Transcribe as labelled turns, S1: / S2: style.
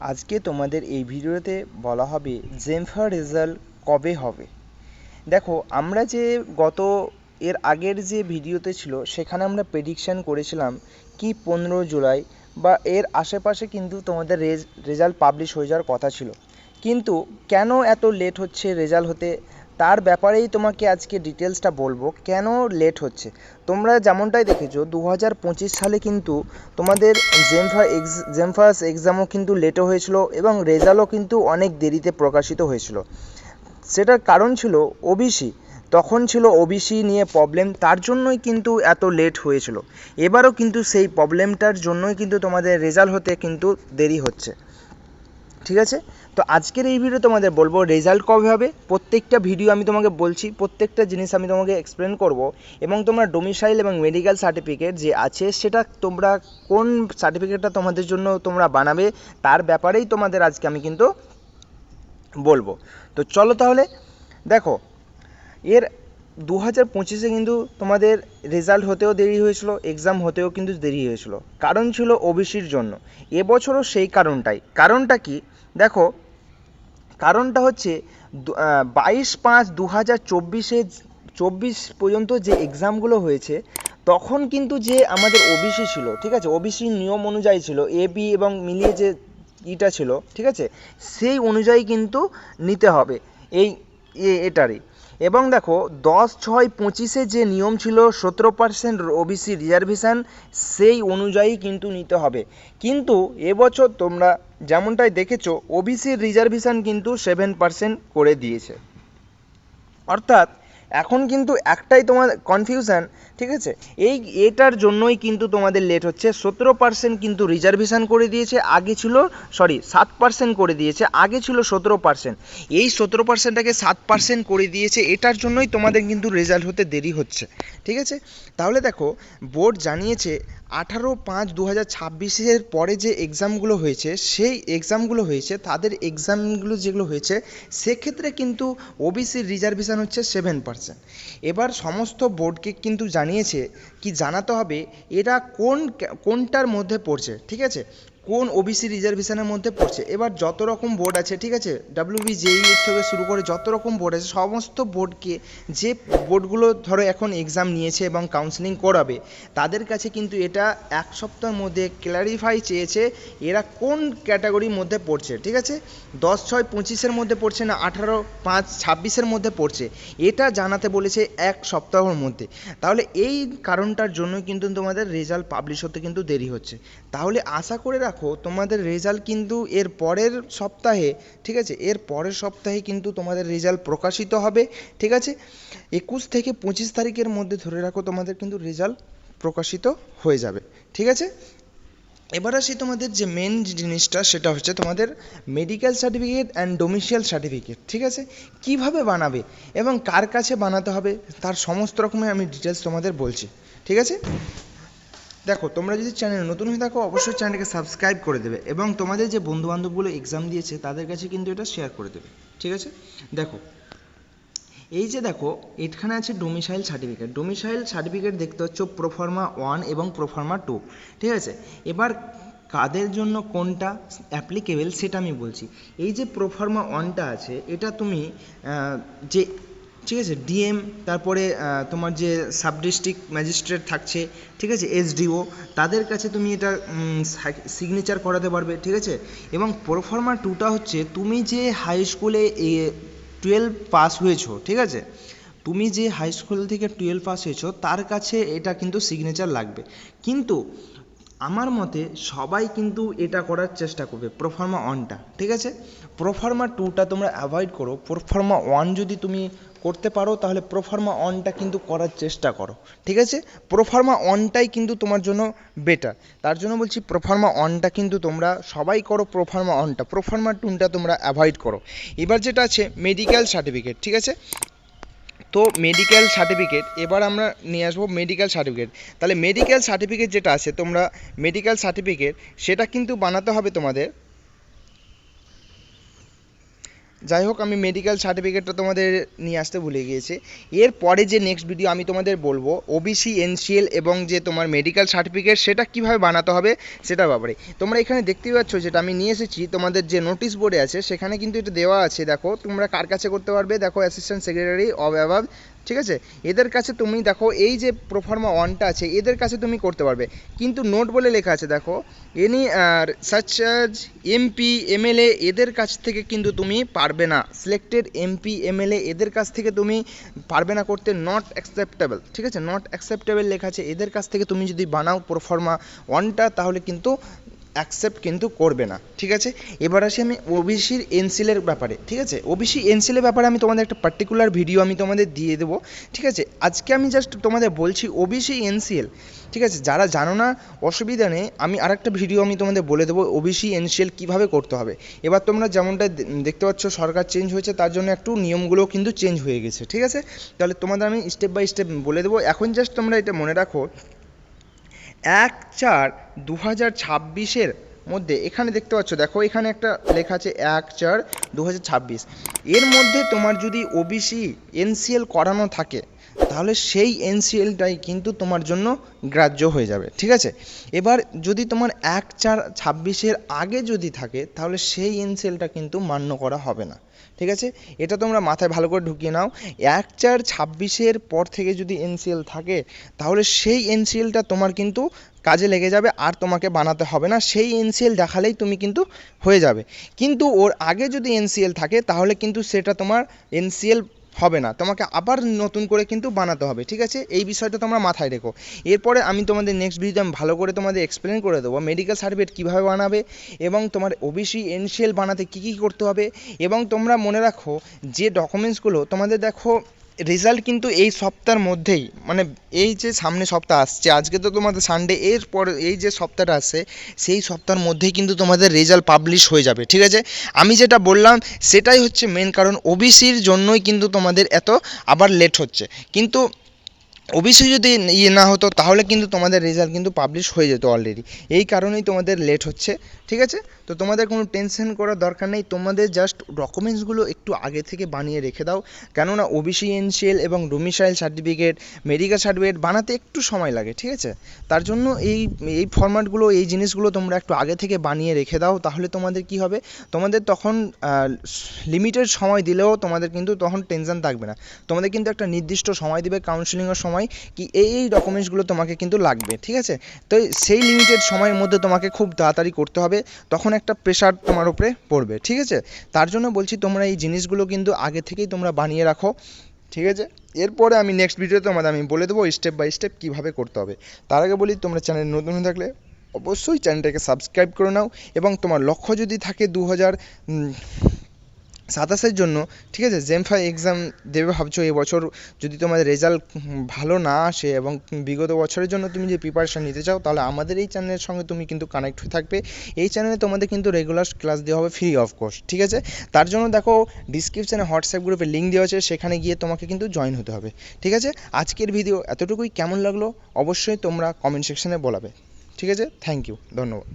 S1: আজকে তোমাদের এই ভিডিওতে বলা হবে জেমফা রেজাল্ট কবে হবে। দেখো, আমরা যে এর আগের যে ভিডিওতে ছিল সেখানে আমরা প্রেডিকশান করেছিলাম কি 15 জুলাই বা এর আশেপাশে কিন্তু তোমাদের রেজাল্ট পাবলিশ হয়ে যাওয়ার কথা ছিল, কিন্তু কেন এত লেট হচ্ছে রেজাল্ট হতে তার ব্যাপারেই তোমাকে আজকে ডিটেলসটা বলবো কেন লেট হচ্ছে। তোমরা যেমনটাই দেখেছো 2025 সালে কিন্তু তোমাদের জেমফাস এক্সামও কিন্তু লেটও হয়েছিল এবং রেজাল্টও কিন্তু অনেক দেরিতে প্রকাশিত হয়েছিল। সেটার কারণ ছিল ওবিসি, তখন ছিল ওবিসি নিয়ে প্রবলেম, তার জন্যই কিন্তু এত লেট হয়েছিল। এবারও কিন্তু সেই প্রবলেমটার জন্যই কিন্তু তোমাদের রেজাল্ট হতে কিন্তু দেরি হচ্ছে। ঠিক আছে, তো আজকের এই ভিডিও তোমাদের বলবো রেজাল্ট কবে হবে। প্রত্যেকটা ভিডিও আমি তোমাকে বলছি, প্রত্যেকটা জিনিস আমি তোমাকে এক্সপ্লেন করব এবং তোমরা ডোমিসাইল এবং মেডিকেল সার্টিফিকেট যে আছে সেটা তোমরা কোন সার্টিফিকেটটা তোমাদের জন্য তোমরা বানাবে তার ব্যাপারেই তোমাদের আজকে আমি কিন্তু বলবো। তো চলো তাহলে দেখো, এর 2025-এ কিন্তু তোমাদের রেজাল্ট হতেও দেরি হয়েছিল, এক্সাম হতেও কিন্তু দেরি হয়েছিল, কারণ ছিল ওবিসির জন্য। এবছরও সেই কারণটা কি দেখো, কারণটা হচ্ছে 22/5/2024 পর্যন্ত যে এক্সামগুলো হয়েছে তখন কিন্তু যে আমাদের ওবিসি ছিল, ঠিক আছে, ওবিসি নিয়ম অনুযায়ী ছিল, এবি এবং মিলিয়ে যে ইটা ছিল, ঠিক আছে, সেই অনুযায়ী কিন্তু নিতে হবে এটারই। এবং দেখো 10/6/25-এ যে নিয়ম ছিল 17% ওবিসি রিজার্ভেশন, সেই অনুযায়ী কিন্তু নিতে হবে। কিন্তু এবছর তোমরা যেমনটাই দেখেছো ওবিসির রিজার্ভেশন কিন্তু 7% করে দিয়েছে, অর্থাৎ এখন কিন্তু একটাই তোমার কনফিউশন, ঠিক আছে, এটার জন্যই কিন্তু তোমাদের লেট হচ্ছে। 17% কিন্তু রিজার্ভেশন করে দিয়েছে, আগে ছিল 7% করে দিয়েছে, আগে ছিল 17%, এই 17%টাকে 7% করে দিয়েছে, এটার জন্যই তোমাদের কিন্তু রেজাল্ট হতে দেরি হচ্ছে। ঠিক আছে, তাহলে দেখো বোর্ড জানিয়েছে 18/5/2026-এর পরে যে এক্সামগুলো হয়েছে সেই এক্সামগুলো হয়েছে তাদের এক্সামগুলো যেগুলো হয়েছে সেক্ষেত্রে কিন্তু ওবিসির রিজার্ভেশন হচ্ছে 7%। এবার সমস্ত বোর্ডকে কিন্তু জানিয়েছে কি জানাতে হবে এরা কোনটার মধ্যে পড়ছে, ঠিক আছে, কোন ওবিসি রিজার্ভেশনের মধ্যে পড়ছে। এবার যত রকম বোর্ড আছে, ঠিক আছে, ডাব্লিউবি জেই থেকে শুরু করে যত রকম বোর্ড আছে সমস্ত বোর্ডকে, যে বোর্ডগুলো ধরো এখন এক্সাম নিয়েছে এবং কাউন্সেলিং করাবে তাদের কাছে কিন্তু এটা এক সপ্তাহের মধ্যে ক্ল্যারিফাই চেয়েছে এরা কোন ক্যাটাগরির মধ্যে পড়ছে, ঠিক আছে, 10/6/25-এর মধ্যে পড়ছে না 18/5/26-এর মধ্যে পড়ছে, এটা জানাতে বলেছে এক সপ্তাহের মধ্যে। তাহলে এই কারণটার জন্য কিন্তু তোমাদের রেজাল্ট পাবলিশ হতে কিন্তু দেরি হচ্ছে। তাহলে আশা করে রাখো তোমাদের রেজাল্ট কিন্তু এর পরের সপ্তাহে, ঠিক আছে, এর পরের সপ্তাহে কিন্তু তোমাদের রেজাল্ট প্রকাশিত হবে। ঠিক আছে, 21 থেকে 25 তারিখের মধ্যে ধরে রাখো তোমাদের কিন্তু রেজাল্ট প্রকাশিত হয়ে যাবে। ঠিক আছে, এবার আসি তোমাদের যে মেন জিনিসটা সেটা হচ্ছে তোমাদের medical certificate and domicile certificate. ঠিক আছে, কিভাবে বানাবে এবং কার কাছে বানাতে হবে তার সমস্ত রকমের আমি ডিটেলস তোমাদের বলছি। ঠিক আছে, দেখো তোমরা যদি চ্যানেলে নতুন হয়ে থাকো অবশ্যই চ্যানেলটাকে সাবস্ক্রাইব করে দেবে এবং তোমাদের যে বন্ধুবান্ধবগুলো এক্সাম দিয়েছে তাদের কাছে কিন্তু এটা শেয়ার করে দেবে। ঠিক আছে, দেখো এই যে দেখো এখানে আছে ডোমিসাইল সার্টিফিকেট দেখতে হচ্ছ প্রোফর্মা 1 এবং প্রোফর্মা 2। ঠিক আছে, এবার কাদের জন্য কোনটা অ্যাপ্লিকেবল সেটা আমি বলছি। এই যে প্রোফর্মা 1টা আছে এটা তুমি যে, ঠিক আছে, ডিএম, তারপরে তোমার যে সাব ডিস্ট্রিক্ট ম্যাজিস্ট্রেট থাকছে, ঠিক আছে, এসডিও, তাদের কাছে তুমি এটা সিগনেচার করাতে পারবে। ঠিক আছে, এবং প্রোফর্মা 2টা হচ্ছে তুমি যে হাই স্কুলে 12 পাস হয়েছো, ঠিক আছে, তুমি যে হাই স্কুল থেকে 12 পাস হয়েছো তার কাছে এটা কিন্তু সিগনেচার লাগবে। কিন্তু আমার মতে সবাই কিন্তু এটা করার চেষ্টা করবে প্রোফর্মা 1টা। ঠিক আছে, প্রোফর্মা 2টা তোমরা অ্যাভয়েড করো। প্রোফর্মা 1 যদি তুমি করতে পারো তাহলে প্রোফর্মা 1টা কিন্তু করার চেষ্টা করো। ঠিক আছে, প্রোফর্মা 1টাই কিন্তু তোমার জন্য বেটার, তার জন্য বলছি প্রোফর্মা 1টা কিন্তু তোমরা সবাই করো, প্রোফর্মা 1টা, প্রোফর্মা 2টা তোমরা অ্যাভয়েড করো। এবার যেটা আছে মেডিকেল সার্টিফিকেট। ঠিক আছে, তো মেডিকেল সার্টিফিকেট এবার আমরা নিয়ে আসবো মেডিকেল সার্টিফিকেট। তাহলে মেডিকেল সার্টিফিকেট যেটা আছে তোমরা মেডিকেল সার্টিফিকেট সেটা কিন্তু বানাতে হবে তোমাদের যাই হোক, আমি মেডিকেল সার্টিফিকেটটা তোমাদের নিয়ে আসতে ভুলে গিয়েছি। এরপরে যে নেক্সট ভিডিও আমি তোমাদের বলবো ওবিসি এনসিএল এবং যে তোমার মেডিকেল সার্টিফিকেট সেটা কিভাবে বানাতে হবে সেটার ব্যাপারে। তোমরা এখানে দেখতেই পাচ্ছ যেটা আমি নিয়ে এসেছি তোমাদের যে নোটিশ বোর্ডে আছে সেখানে কিন্তু এটা দেওয়া আছে। দেখো তোমরা কার কাছে করতে পারবে, দেখো অ্যাসিস্ট্যান্ট সেক্রেটারি অব অ্যাবাভ, ঠিক আছে, এদের কাছে তুমি দেখো এই যে প্রোফার্মা ওয়ানটা আছে এদের কাছে তুমি করতে পারবে। কিন্তু নোট বলে লেখা আছে দেখো any such as MP MLA এদের কাছ থেকে কিন্তু তুমি পারবে না, সিলেক্টেড এমপি এমএলএ এদের কাছ থেকে তুমি পারবে না করতে, নট অ্যাকসেপ্টেবল, ঠিক আছে, নট অ্যাকসেপ্টেবল লেখা আছে। এদের কাছ থেকে তুমি যদি বানাও প্রোফার্মা ওয়ানটা তাহলে কিন্তু অ্যাকসেপ্ট কিন্তু করবে না, ঠিক আছে। এবার আসি আমি ওবিসির এনসিএলের ব্যাপারে, ঠিক আছে। ওবিসি এনসিএলের ব্যাপারে আমি তোমাদের একটা পার্টিকুলার ভিডিও আমি তোমাদের দিয়ে দেবো, ঠিক আছে। আজকে আমি জাস্ট তোমাদের বলছি ওবিসি এনসিএল, ঠিক আছে। যারা জানো না অসুবিধা নেই, আমি আরেকটা ভিডিও আমি তোমাদের বলে দেবো ওবিসি এনসিএল কীভাবে করতে হবে। এবার তোমরা যেমনটা দেখতে পাচ্ছ সরকার চেঞ্জ হয়েছে তার জন্য একটু নিয়মগুলো কিন্তু চেঞ্জ হয়ে গেছে, ঠিক আছে। তাহলে তোমাদের আমি স্টেপ বাই স্টেপ বলে দেবো। এখন জাস্ট তোমরা এটা মনে রাখো 1/4/2026 মধ্যে এখানে দেখতে পাচ্ছ দেখো এখানে একটা লেখা আছে 1/4/2026 এর মধ্যে তোমার যদি ওবিসি এনসিএল করানো থাকে তাহলে সেই এনসিএলটাই কিন্তু তোমার জন্য গ্রাহ্য হয়ে যাবে, ঠিক আছে। এবার যদি তোমার 1/4/26 আগে যদি থাকে তাহলে সেই এনসিএলটা কিন্তু মান্য করা হবে না, ঠিক আছে। এটা তোমরা মাথায় ভালো করে ঢুকিয়ে নাও। 1/4/26 পর থেকে যদি এনসিএল থাকে তাহলে সেই এনসিএলটা তোমার কিন্তু কাজে লেগে যাবে, আর তোমাকে বানাতে হবে না, সেই এনসিএল দেখালেই তুমি কিন্তু হয়ে যাবে। কিন্তু ওর আগে যদি এনসিএল থাকে তাহলে কিন্তু সেটা তোমার এনসিএল হবে না, তোমাকে আবার নতুন করে কিন্তু বানাতে হবে, ঠিক আছে। এই বিষয়টা তোমরা মাথায় রেখো। এরপরে আমি তোমাদের নেক্সট ভিডিওতে আমি ভালো করে তোমাদের এক্সপ্লেন করে দেবো মেডিকেল সার্টিফিকেট কীভাবে বানাবে এবং তোমার ওবিসি এনসিএল বানাতে কী কী করতে হবে। এবং তোমরা মনে রাখো যে ডকুমেন্টসগুলো তোমাদের দেখো রেজাল্ট কিন্তু এই সপ্তাহের মধ্যেই, মানে এই যে সামনে সপ্তাহ আসছে, আজকে তো তোমাদের সানডে, এরপর এই যে সপ্তাহটা আসছে সেই সপ্তাহের মধ্যেই কিন্তু তোমাদের রেজাল্ট পাবলিশ হয়ে যাবে, ঠিক আছে। আমি যেটা বললাম সেটাই হচ্ছে মেন কারণ, ওবিসির জন্যই কিন্তু তোমাদের এত আবার লেট হচ্ছে। কিন্তু ওবিসি যদি ইয়ে না হতো তাহলে কিন্তু তোমাদের রেজাল্ট কিন্তু পাবলিশ হয়ে যেত অলরেডি, এই কারণেই তোমাদের লেট হচ্ছে, ঠিক আছে। তো তোমাদের কোনো টেনশন করার দরকার নেই, তোমাদের জাস্ট ডকুমেন্টসগুলো একটু আগে থেকে বানিয়ে রেখে দাও, কেননা ওবিসি এনসিএল এবং ডোমিসাইল সার্টিফিকেট মেডিকেল সার্টিফিকেট বানাতে একটু সময় লাগে, ঠিক আছে। তার জন্য এই এই ফরম্যাটগুলো এই জিনিসগুলো তোমরা একটু আগে থেকে বানিয়ে রেখে দাও, তাহলে তোমাদের কি হবে, তোমাদের তখন লিমিটেড সময় দিলেও তোমাদের কিন্তু তখন টেনশন থাকবে না। তোমাদের কিন্তু একটা নির্দিষ্ট সময় দিবে কাউন্সেলিংয়ের সময় কি এই ডকুমেন্টসগুলো তোমাকে কিন্তু লাগবে, ঠিক আছে। তো সেই লিমিটেড সময়ের মধ্যে তোমাকে খুব তাড়াতাড়ি করতে হবে, তখন একটা প্রেশার তোমার উপরে পড়বে, ঠিক আছে। তার জন্য বলছি তোমরা এই জিনিসগুলো কিন্তু আগে থেকেই তোমরা বানিয়ে রাখো, ঠিক আছে। এরপরে আমি নেক্সট ভিডিওতে তোমাদের আমি বলে দেবো স্টেপ বাই স্টেপ কীভাবে করতে হবে। তার আগে বলি তোমরা চ্যানেল নতুন হয়ে থাকলে অবশ্যই চ্যানেলটাকে সাবস্ক্রাইব করে নাও এবং তোমার লক্ষ্য যদি থাকে 2027 জন্য, ঠিক আছে, জেম5 এক্সাম দেবে ভাবছো এবছর, যদি তোমাদের রেজাল্ট ভালো না আসে এবং বিগত বছরের জন্য তুমি যে প্রিপারেশান নিতে চাও তাহলে আমাদের এই চ্যানেলের সঙ্গে তুমি কিন্তু কানেক্ট হয়ে থাকবে। এই চ্যানেলে তোমাদের কিন্তু রেগুলার ক্লাস দেওয়া হবে ফ্রি অফ কস্ট, ঠিক আছে। তার জন্য দেখো ডিসক্রিপশানে হোয়াটসঅ্যাপ গ্রুপে লিঙ্ক দেওয়া আছে, সেখানে গিয়ে তোমাকে কিন্তু জয়েন হতে হবে, ঠিক আছে। আজকের ভিডিও এতটুকুই, কেমন লাগলো অবশ্যই তোমরা কমেন্ট সেকশানে বলাবে, ঠিক আছে। থ্যাংক ইউ, ধন্যবাদ।